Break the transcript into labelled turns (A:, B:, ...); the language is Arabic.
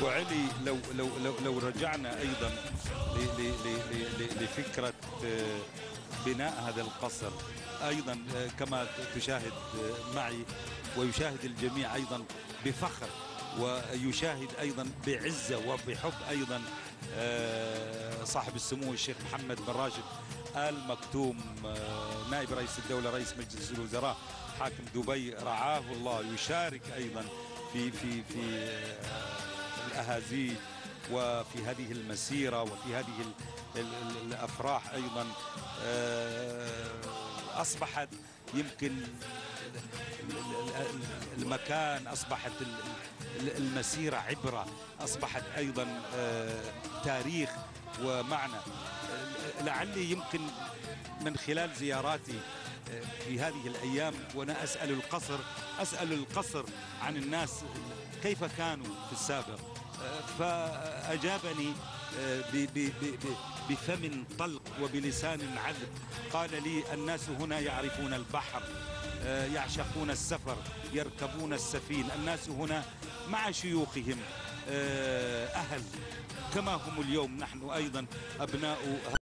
A: أبو علي، لو رجعنا أيضا لفكرة بناء هذا القصر أيضا، كما تشاهد معي ويشاهد الجميع أيضا بفخر، ويشاهد أيضا بعزة وبحب أيضا صاحب السمو الشيخ محمد بن راشد آل مكتوم، نائب رئيس الدولة رئيس مجلس الوزراء حاكم دبي رعاه الله، يشارك أيضا في الأهازيج وفي هذه المسيرة وفي هذه الأفراح أيضا. أصبحت يمكن المكان، أصبحت المسيرة عبرة، أصبحت أيضا تاريخ ومعنى. لعلي يمكن من خلال زياراتي في هذه الأيام وأنا أسأل القصر عن الناس كيف كانوا في السابق، فأجابني بفم طلق وبلسان عذب. قال لي: الناس هنا يعرفون البحر، يعشقون السفر، يركبون السفين. الناس هنا مع شيوخهم أهل كما هم اليوم، نحن أيضا أبناء